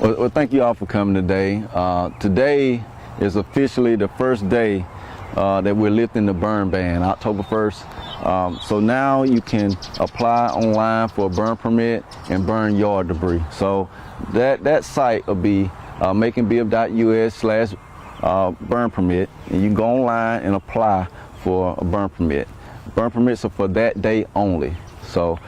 Well, thank you all for coming today. Today is officially the first day that we're lifting the burn ban, October 1st. So now you can apply online for a burn permit and burn yard debris. So that site will be Macon-Bibb.us/burn permit, and you can go online and apply for a burn permit. Burn permits are for that day only. So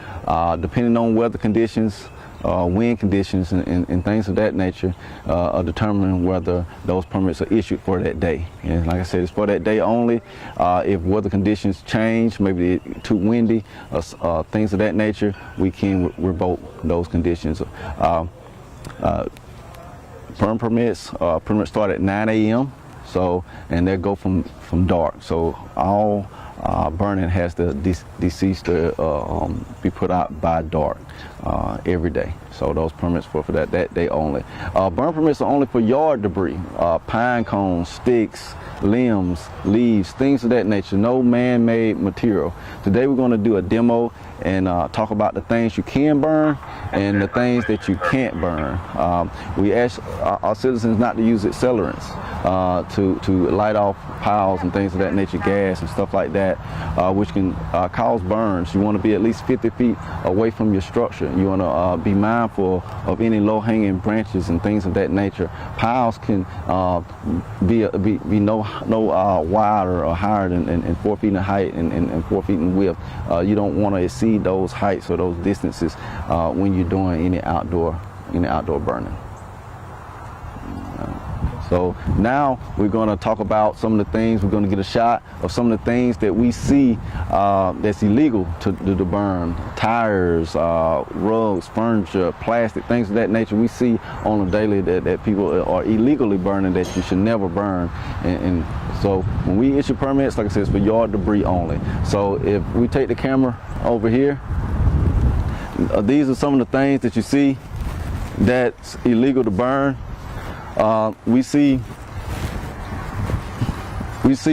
depending on weather conditions, wind conditions and things of that nature are determining whether those permits are issued for that day. And like I said, it's for that day only. If weather conditions change, maybe it's too windy, things of that nature, we can revoke those conditions. Burn permits pretty much start at 9 a.m. And they go from dark. So all burning has to cease to be put out by dark every day. So those permits for that day only. Burn permits are only for yard debris, pine cones, sticks, limbs, leaves, things of that nature. No man-made material. Today we're going to do a demo and talk about the things you can burn and the things that you can't burn. We ask our citizens not to use accelerants to light off piles and things of that nature, gas and stuff like that, which can cause burns. You want to be at least 50 feet away from your structure. You want to be mindful of any low-hanging branches and things of that nature. Piles can be no wider or higher than 4 feet in height and 4 feet in width. You don't want to exceed those heights or those distances when you're doing any outdoor burning. So now we're going to talk about some of the things. We're going to get a shot of some of the things that we see that's illegal to burn. Tires, rugs, furniture, plastic, things of that nature we see on a daily that people are illegally burning that you should never burn. And so when we issue permits, like I said, it's for yard debris only. So if we take the camera over here, these are some of the things that you see that's illegal to burn. We see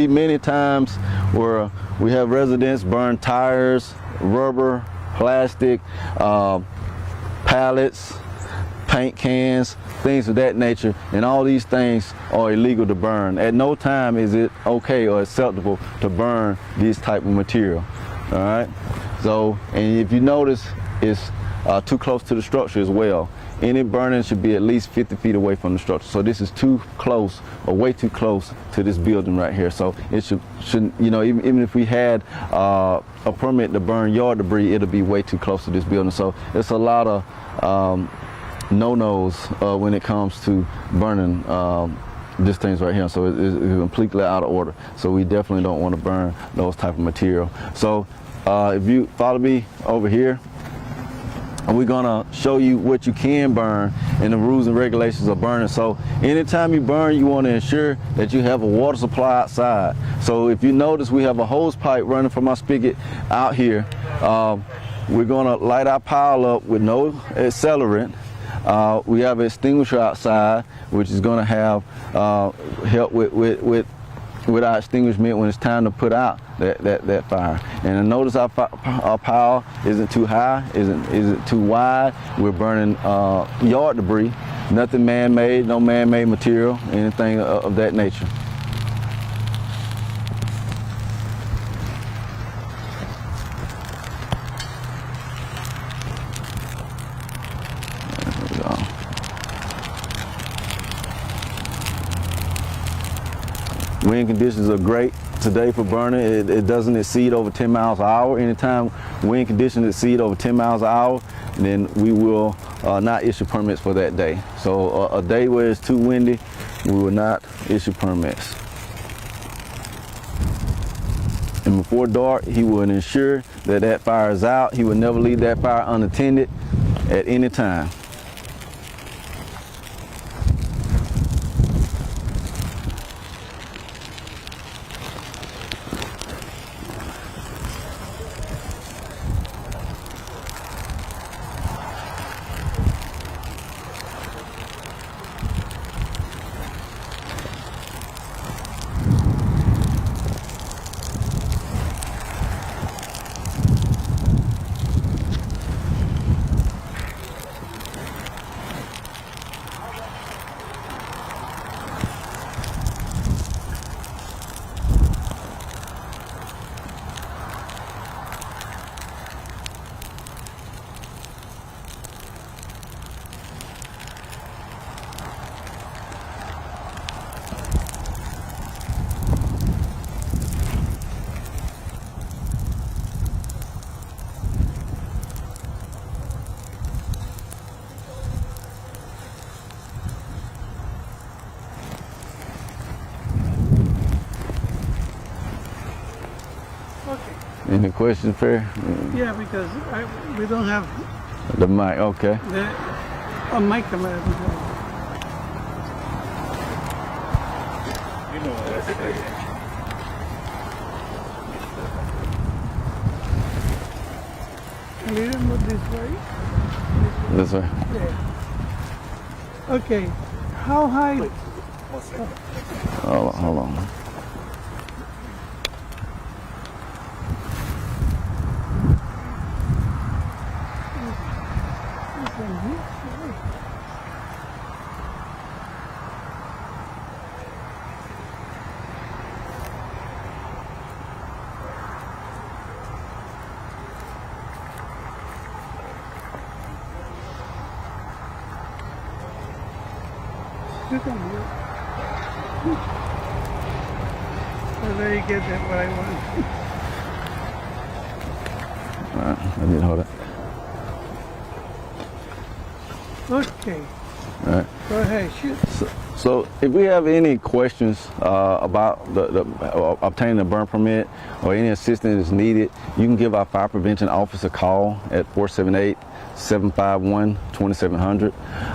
many times where we have residents burn tires, rubber, plastic, pallets, paint cans, things of that nature, and all these things are illegal to burn. At no time is it okay or acceptable to burn this type of material. All right. So, and if you notice, it's too close to the structure as well. Any burning should be at least 50 feet away from the structure. So this is too close, or way too close to this building right here. So it shouldn't, you know, even if we had a permit to burn yard debris, it'll be way too close to this building. So it's a lot of no-nos when it comes to burning these things right here. So it's completely out of order. So we definitely don't want to burn those type of material. So if you follow me over here, and we're gonna show you what you can burn and the rules and regulations of burning. So anytime you burn, you want to ensure that you have a water supply outside. So if you notice, we have a hose pipe running from our spigot out here. We're gonna light our pile up with no accelerant. We have an extinguisher outside, which is gonna have help with our extinguishment when it's time to put out that fire. And notice our pile isn't too high, isn't too wide. We're burning yard debris, nothing man-made, no man-made material, anything of that nature. There we go. Wind conditions are great today for burning. It doesn't exceed over 10 miles an hour. Anytime wind conditions exceed over 10 miles an hour, then we will not issue permits for that day. So a day where it's too windy, we will not issue permits. And before dark, he will ensure that that fire is out. He will never leave that fire unattended at any time. Any questions, Perry? Yeah, because we don't have The mic, okay. a mic. You know what that's saying. A little more this way. This way. Yeah. Okay. How high? Wait, 1 second. Hold on. You can do it. So there you get that what I want. All right, I need to hold it. Okay. All right. Go ahead, shoot. So if we have any questions about the obtaining a burn permit or any assistance is needed, you can give our fire prevention office a call at 478-751-2700.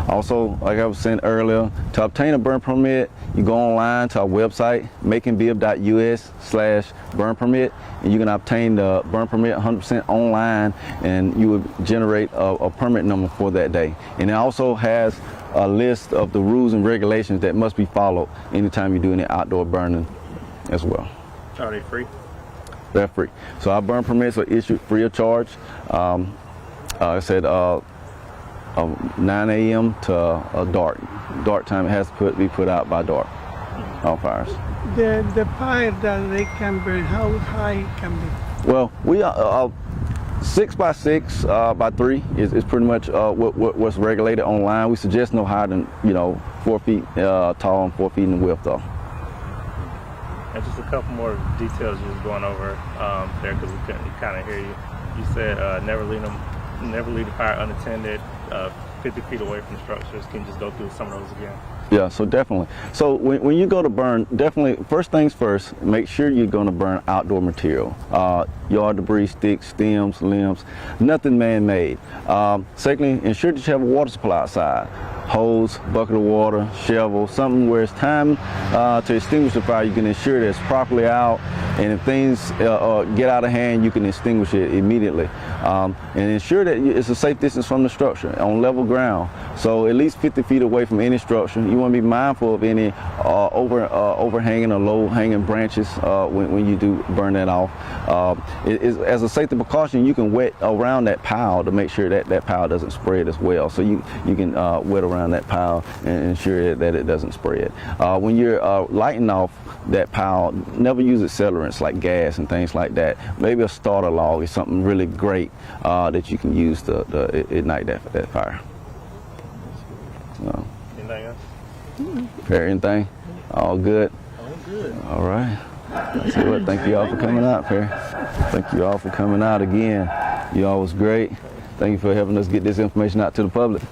Also, like I was saying earlier, to obtain a burn permit, you go online to our website, Macon-Bibb.us/burn permit, and you can obtain the burn permit 100% online, and you will generate a permit number for that day. And it also has a list of the rules and regulations that must be followed anytime you do any outdoor burning as well. Are they free? They're free. So our burn permits are issued free of charge. I said 9 a.m. to dark. Dark time, it has to be put out by dark, all fires. The fire that they can burn, how high it can be? Well, we 6 by 6 by 3 is pretty much what's regulated online. We suggest no higher than 4 feet tall and 4 feet in width though. And just a couple more details you was going over there because we couldn't kind of hear you. You said never leave the fire unattended, 50 feet away from structures. Can you just go through some of those again? Yeah, so definitely. So when you go to burn, definitely, first things first, make sure you're going to burn outdoor material. Yard debris, sticks, stems, limbs, nothing man-made. Secondly, ensure that you have a water supply outside. Hose, bucket of water, shovel, something where it's time to extinguish the fire, you can ensure that it's properly out, and if things get out of hand, you can extinguish it immediately. And ensure that it's a safe distance from the structure, on level ground. So at least 50 feet away from any structure. You want to be mindful of any overhanging or low-hanging branches when you do burn that off. As a safety precaution, you can wet around that pile to make sure that pile doesn't spread as well. So you can wet around that pile and ensure that it doesn't spread. When you're lighting off that pile, never use accelerants like gas and things like that. Maybe a starter log is something really great that you can use to ignite that fire. Anything else? Perry, anything? All good? All good. All right. I tell you what, thank you all for coming out, Perry. Thank you all for coming out again. You all was great. Thank you for helping us get this information out to the public.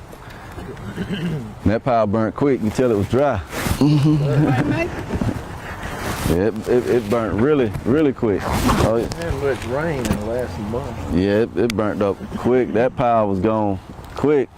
That pile burnt quick. You tell it was dry. Yeah, it burnt really quick. Oh, It had much rain in the last month. yeah, it burnt up quick. That pile was gone quick.